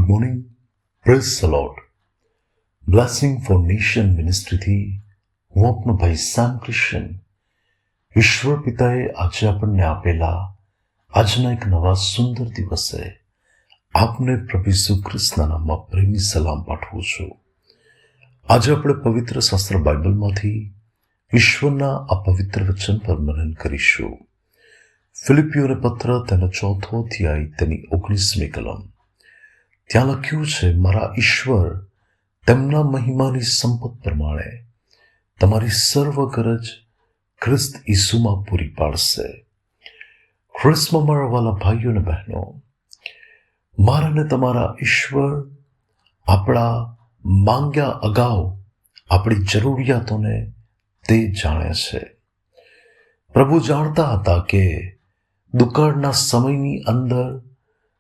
Good morning. Praise the lord. Blessing for nation મિનિસ્ટ્રીથી હું આપનો ભાઈ સેમ ક્રિશ્ચન. ઈશ્વર પિતાએ આજે આપણને આપેલા આજના એક નવા સુંદર દિવસે આપને પ્રભુ ઈસુ ખ્રિસ્તના નામમાં પ્રેમી સલામ પાઠવું છું. આજે આપણે પવિત્ર શાસ્ત્ર બાઇબલમાંથી ઈશ્વરના આ પવિત્ર વચન પર મનન કરીશું. ફિલિપીઓને પત્ર તેનો 4 અધ્યાય તેની 19મી કલમ. ત્યાં લખ્યું છે, મારા ઈશ્વર તેમના મહિમાની સંપત પ્રમાણે તમારી સર્વ ગરજ ખ્રિસ્ત ઈસુમાં પૂરી પાડશે. ખ્રિસ્તમાં મારા વાલા ભાઈઓ અને બહેનો, મારા ને તમારા ઈશ્વર આપણા માંગ્યા અગાઉ આપણી જરૂરિયાતોને તે જાણે છે. પ્રભુ જાણતા હતા કે દુકાળના સમયની અંદર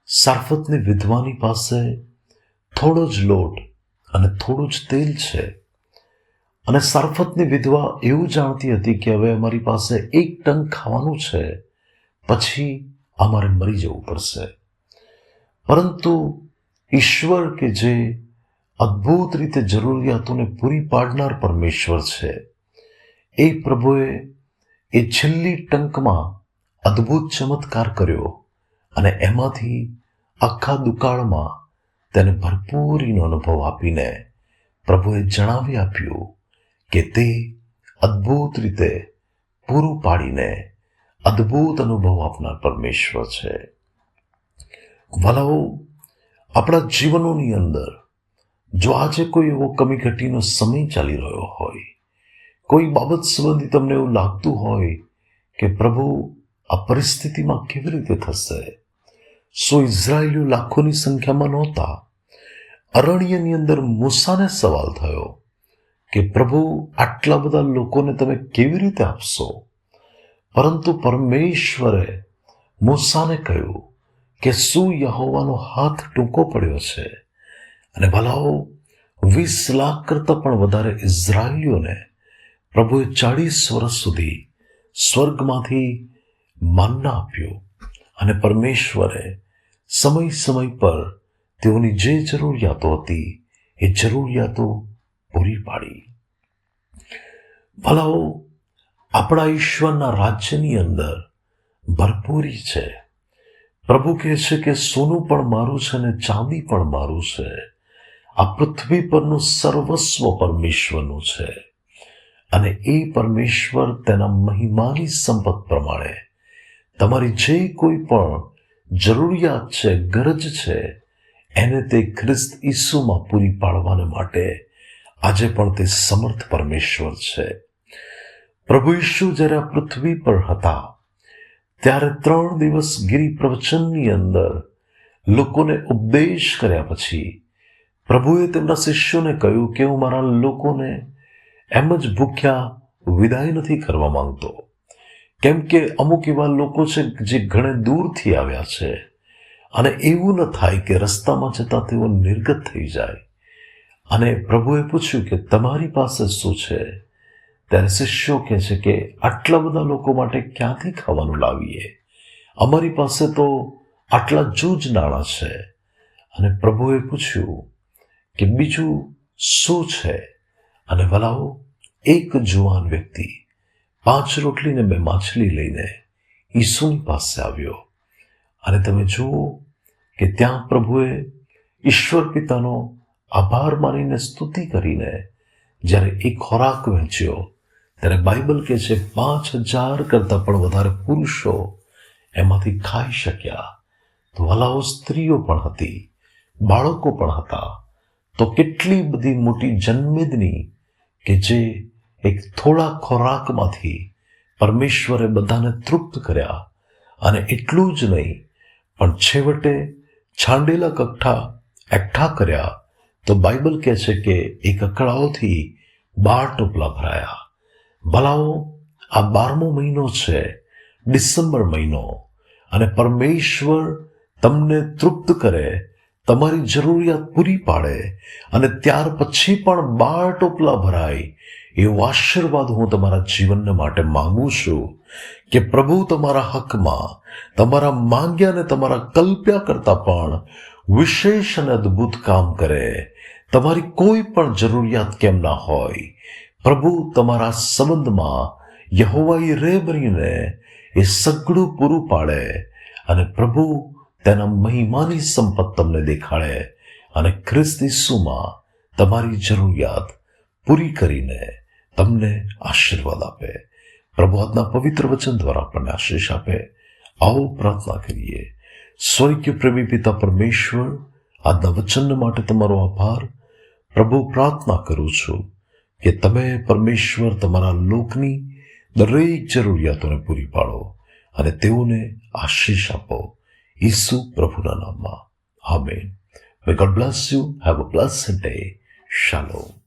સારફતની વિધવાની પાસે થોડો જ લોટ અને થોડું જ તેલ છે, અને સારફતની વિધવા એવું જાણતી હતી કે હવે અમારી પાસે 1 ટન ખાવાનું છે, પછી અમારે મરી જવું પડશે. પરંતુ ઈશ્વર કે જે અદ્ભુત રીતે જરૂરિયાતોને પૂરી પાડનાર પરમેશ્વર છે, એ પ્રભુએ એ છેલ્લી ટંકમાં અદ્ભુત ચમત્કાર કર્યો અને એમાંથી આખા દુકાળમાં તેને ભરપૂરીનો અનુભવ આપીને પ્રભુએ જણાવી આપ્યું કે તે અદ્ભુત રીતે પૂરું પાડીને અદ્ભુત અનુભવ આપનાર પરમેશ્વર છે. વાલાઓ, આપણા જીવનોની અંદર જો આજે કોઈ એવો કમી ઘટીનો સમય ચાલી રહ્યો હોય, કોઈ બાબત સંબંધી તમને એવું લાગતું હોય કે પ્રભુ આ પરિસ્થિતિમાં કેવી રીતે થશે? ઇઝરાયેલીઓ લાખોની સંખ્યામાં નહોતા. અરણ્યની અંદર મૂસાને સવાલ થયો કે પ્રભુ આટલા બધા લોકોને તમે કેવી રીતે આપશો? પરંતુ પરમેશ્વરે મૂસાને કહ્યું કે શું યહોવાનો હાથ ટૂંકો પડ્યો છે? અને ભલાઓ, 20 લાખ કરતાં પણ વધારે ઇઝરાયેલીઓને પ્રભુએ 40 વર્ષ સુધી સ્વર્ગમાંથી માનના આપ્યું, અને પરમેશ્વરે સમય સમય પર તેઓની જે જરૂરિયાતો હતી એ જરૂરિયાતો પૂરી પાડી. ભલાઓ, આપણા ઈશ્વરના રાજ્યની અંદર ભરપૂરી છે. પ્રભુ કહે છે કે સોનું પણ મારું છે અને ચાંદી પણ મારું છે. આ પૃથ્વી પરનું સર્વસ્વ પરમેશ્વરનું છે, અને એ પરમેશ્વર તેના મહિમાની સંપત પ્રમાણે તમારી જે કોઈ પણ જરૂરિયાત છે, ગરજ છે, એને તે ખ્રિસ્ત ઈસુમાં પૂરી પાડવાને માટે આજે પણ તે સમર્થ પરમેશ્વર છે. પ્રભુ ઈસુ જ્યારે આ પૃથ્વી પર હતા ત્યારે 3 દિવસ ગિરી પ્રવચનની અંદર લોકોને ઉપદેશ કર્યા પછી પ્રભુએ તેમના શિષ્યોને કહ્યું કે હું મારા લોકોને એમ જ ભૂખ્યા વિદાય નથી કરવા માંગતો, કેમ કે અમુક એવા લોકો છે જે ઘણે દૂરથી આવ્યા છે, અને એવું ન થાય કે રસ્તામાં જતા તેઓ નિર્ગત થઈ જાય. અને પ્રભુએ પૂછ્યું કે તમારી પાસે શું છે? ત્યારે શિષ્યો કહે છે કે આટલા બધા લોકો માટે ક્યાંથી ખાવાનું લાવીએ? અમારી પાસે તો આટલા જૂજ નાણાં છે. અને પ્રભુએ પૂછ્યું કે બીજું શું છે? અને ભલાઓ, એક જુવાન વ્યક્તિ 5 રોટલી ને 2 માછલી લઈને ઈસુની પાસે આવ્યો, અને તમે જુઓ કે ત્યાં પ્રભુએ ઈશ્વર પિતાનો આભાર માનીને સ્તુતિ કરીને જ્યારે એ ખોરાક વહેંચ્યો, ત્યારે બાઇબલ કહે છે 5000 કરતાં પણ વધારે પુરુષો એમાંથી ખાઈ શક્યા. તો ભલાઓ, સ્ત્રીઓ પણ હતી, બાળકો પણ હતા. તો કેટલી બધી મોટી જનમેદની કે જે એક થોડા ખોરાકમાંથી પરમેશ્વરે બધાને તૃપ્ત કર્યા. અને એટલું જ નહીં, પણ છેવટે છાંડેલા કઠ્ઠા એકઠા કર્યા તો બાઇબલ કહે છે કે એ કકડાઓથી 12 ટોપલા ભરાયા. ભલાઓ, આ 12મો મહિનો છે, ડિસેમ્બર મહિનો, અને પરમેશ્વર તમને તૃપ્ત કરે, તમારી જરૂરિયાત પૂરી પાડે, અને ત્યાર પછી પણ 12 ટોપલા ભરાય, એવો આશીર્વાદ હું તમારા જીવનને માટે માંગુ છું કે પ્રભુ તમારા હકમાં તમારા માંગ્યા ને તમારા કલ્પ્યા કરતા પણ વિશેષ અને અદ્ભુત કામ કરે. તમારી કોઈ પણ જરૂરિયાત કેમ ના હોય, પ્રભુ તમારા સંબંધમાં યહોવા રે બનીને એ સગળું પૂરું પાડે અને પ્રભુ તેના મહિમાની સંપત તમને દેખાડે અને ખ્રિસ્ત ઈસુમાં તમારી જરૂરિયાત પૂરી કરીને તમને આશીર્વાદ આપે. પ્રભુ આજના પવિત્ર વચન દ્વારા આપણને આશીષ આપે. આવો પ્રાર્થના કરીએ. સ્વર્ગીય પ્રેમી પિતા પરમેશ્વર, આજના વચન માટે તમારો આભાર. પ્રભુ, પ્રાર્થના કરું છું કે તમે પરમેશ્વર તમારા લોકની દરેક જરૂરિયાતોને પૂરી પાડો અને તેઓને આશીષ આપો. ઈસુ પ્રભુના નામમાં. Amen. May God bless you. Have a blessed day. Shalom.